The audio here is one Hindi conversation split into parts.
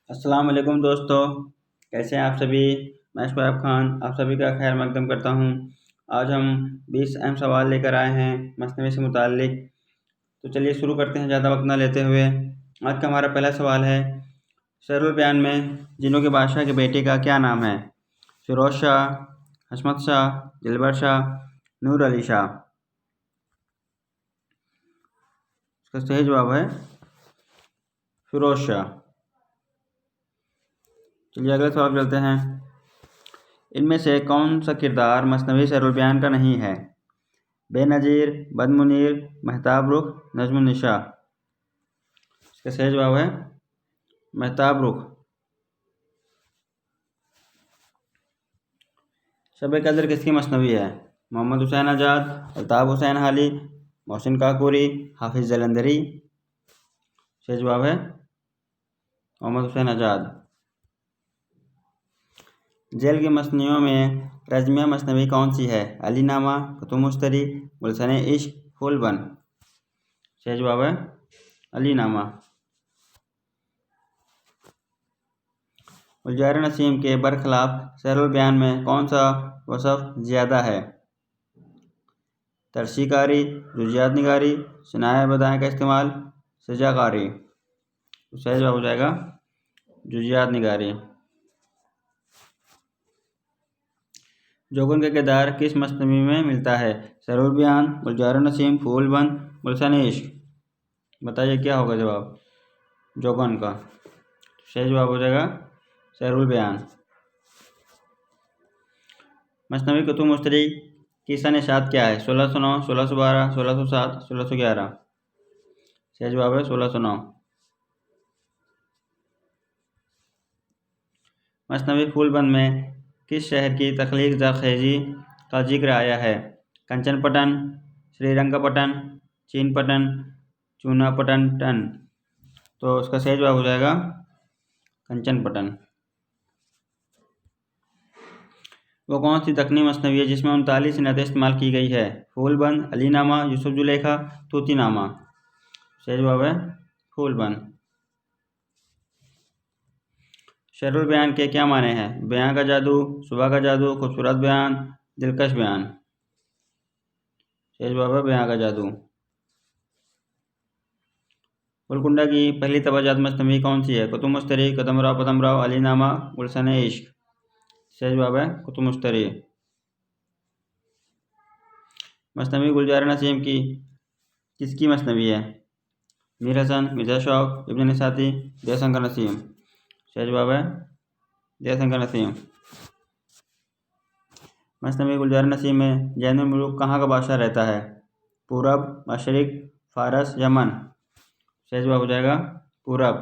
अस्सलाम वालेकुम दोस्तों, कैसे हैं आप सभी। मैं शुएब खान आप सभी का खैर मकदम करता हूं। आज हम 20 अहम सवाल लेकर आए हैं मसनवी से मुताल्लिक। तो चलिए शुरू करते हैं ज़्यादा वक्त न लेते हुए। आज का हमारा पहला सवाल है, शरुल बयान में जिन्नों के बादशाह के बेटे का क्या नाम है? फिरोज शाह, हशमत शाह, दिलबर शाह, नूर अली शाह। इसका सही जवाब है फिरोज शाह। चलिए अगले सवाल चलते हैं। इनमें से कौन सा किरदार मसनवी शरुल बयान का नहीं है? बेनज़ीर, बदमुनीर, महताब रुख, नजमुन्निशा। इसका सही जवाब है महताब रुख। शब कदर किसकी मसनवी है? मोहम्मद हुसैन आज़ाद, अल्ताफ़ हुसैन हाली, मोहसिन काकोरी, हाफिज़ जलंधरी। सही जवाब है मोहम्मद हुसैन आज़ाद। जेल की मसनियों में रज़्मिया मसनवी कौन सी है? अलीनामा, कुतुब मुश्तरी, गुलशन इश्क, फूलबन। सही जवाब है अलीनामा। गुलजार नसीम के बरखिलाफ शरुल बयान में कौन सा वसफ़ ज़्यादा है? तरशीकारी, जुज़ियात निगारी, शनाए बदाएँ का इस्तेमाल, सजाकारी। सही जवाब हो जाएगा जुज़ियात निगारी। जोगन का किरदार किस मसनवी में मिलता है? शरुल बयान, गुलजार नसीम, फूलबन, गुलशन इश्क। बताइए क्या होगा जवाब जोगन का? सही जवाब हो जाएगा शरुल बयान। मसनवी कुतुब मुश्तरी की सन-ए-शात क्या है? 1609, 1612, 1607, 1611। सही जवाब है 1609। मसनवी फूलबंद में किस शहर की तख्लीक ज़रखेज़ी का जिक्र आया है? कंचनपटन, श्रीरंगपटन, चीनपटन, चूनापटन। तो उसका सही जवाब हो जाएगा कंचनपटन। वो कौन सी दक्कनी मसनवी है जिसमें 39 नअतें इस्तेमाल की गई है? फूलबंद, अलीनामा, यूसुफ जुलेखा, तूतीनामा। सही जवाब है फूलबंद। शरुल बयान के क्या माने हैं? बयान का जादू, सुबह का जादू, खूबसूरत बयान, दिलकश बयान। सही जवाब है बयान का जादू। गोलकुंडा की पहली तबाजात मसनवी कौन सी है? कुतुब मुश्तरी, कदमराव पदमराव, अलीनामा, गुलशन इश्क। सही जवाब है कुतुब मुश्तरी। मसनवी गुलजार नसीम की किसकी मसनवी है? मीर हसन, मिर्जा शौक, इब्न निसाती, जयशंकर नसीम। सही जवाब है जयशंकर नसीम। मसनवी गुलजार नसीम में जैनुल मुल्क कहाँ का बादशाह रहता है? पूरब, मशरिक, फारस, यमन। सही जवाब हो जाएगा पूरब।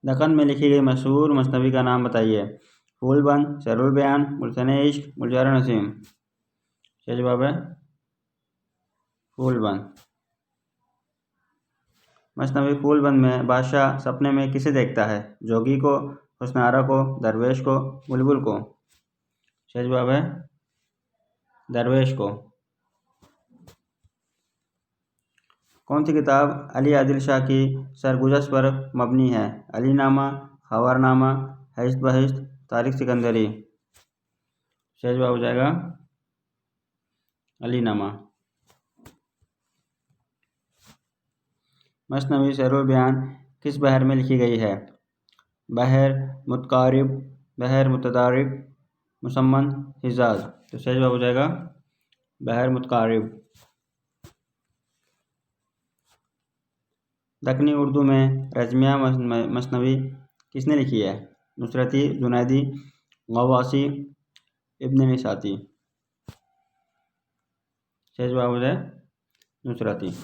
दक्कन में लिखी गई मशहूर मसनवी का नाम बताइए। फूलबंद, शरुल बयान, गुलशन इश्क, गुलजार नसीम। सही जवाब है फूलबंद। मसनवी फूलबंद में बादशाह सपने में किसे देखता है? जोगी को, हुस्न आरा को, दरवेश को, बुलबुल को। सही जवाब है दरवेश को। कौन सी किताब अली आदिल शाह की सरगुज़श्त पर मबनी है? अलीनामा, खबरनामा, हश्त बहिश्त, तारिख सिकंदरी। सही जवाब हो जाएगा अलीनामा। मसनवी शरुल बयान किस बहर में लिखी गई है? बहर मुतकारिब, बहर मुतदारिब, मुसम्मन, हिजाज। तो सही जवाब हो जाएगा बहर मुतकारिब। दक्कनी उर्दू में रज़्मिया मसनवी किसने लिखी है? नुसरती, जुनैदी, गवासी, इब्न निसाती। सही जवाब हो जाए नुसरती।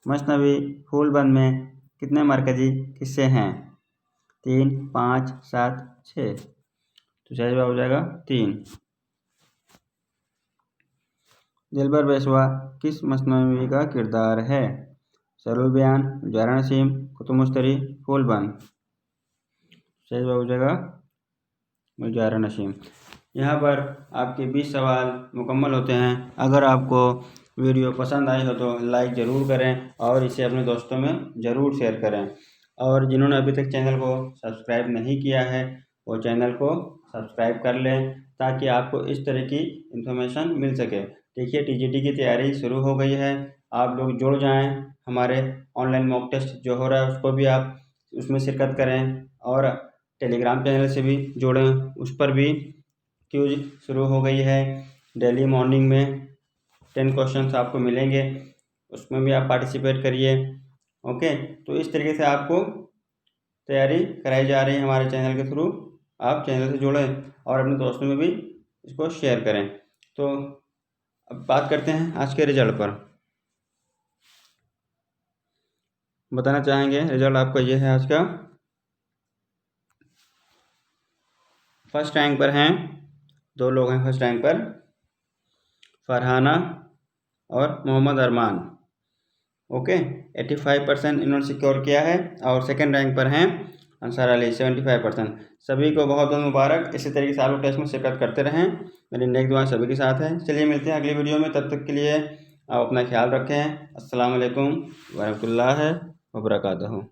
मसनवी फूलबंद में कितने मरकज़ी किस्से हैं? 3, 5, 7, 6। तो सही जवाब हो जाएगा 3। दिलबर पेशवा किस मसनवी का किरदार है? शरुल बयान, गुलजार नसीम, कुतुब मुश्तरी, फूलबंद। सही जवाब हो जाएगा गुलजार नसीम। यहाँ पर आपके 20 सवाल मुकम्मल होते हैं। अगर आपको वीडियो पसंद आई हो तो लाइक ज़रूर करें और इसे अपने दोस्तों में ज़रूर शेयर करें। और जिन्होंने अभी तक चैनल को सब्सक्राइब नहीं किया है वो चैनल को सब्सक्राइब कर लें ताकि आपको इस तरह की इन्फॉर्मेशन मिल सके। देखिए टीजीटी की तैयारी शुरू हो गई है, आप लोग जुड़ जाएं। हमारे ऑनलाइन मॉक टेस्ट जो हो रहा है उसको भी आप उसमें शिरकत करें और टेलीग्राम चैनल से भी जुड़ें, उस पर भी क्यूज शुरू हो गई है। डेली मॉर्निंग में 10 क्वेश्चंस आपको मिलेंगे, उसमें भी आप पार्टिसिपेट करिए। ओके, तो इस तरीके से आपको तैयारी कराई जा रही है हमारे चैनल के थ्रू। आप चैनल से जुड़ें और अपने दोस्तों में भी इसको शेयर करें। तो अब बात करते हैं आज के रिजल्ट पर। बताना चाहेंगे रिजल्ट आपका ये है आज का। फर्स्ट रैंक पर हैं 2 लोग हैं फर्स्ट रैंक पर, फरहाना और मोहम्मद अरमान। ओके, 85% इन्होंने सिक्योर किया है। और सेकंड रैंक पर हैं अंसार अली 75%। सभी को बहुत बहुत मुबारक। इसी तरीके से आप लोग टेस्ट में शिरकत करते रहें। मेरी नेक दुआ सभी के साथ है। चलिए मिलते हैं अगली वीडियो में, तब तक के लिए आप अपना ख्याल रखें। अस्सलाम वालेकुम वरहमतुल्लाहि वबरकातुहू।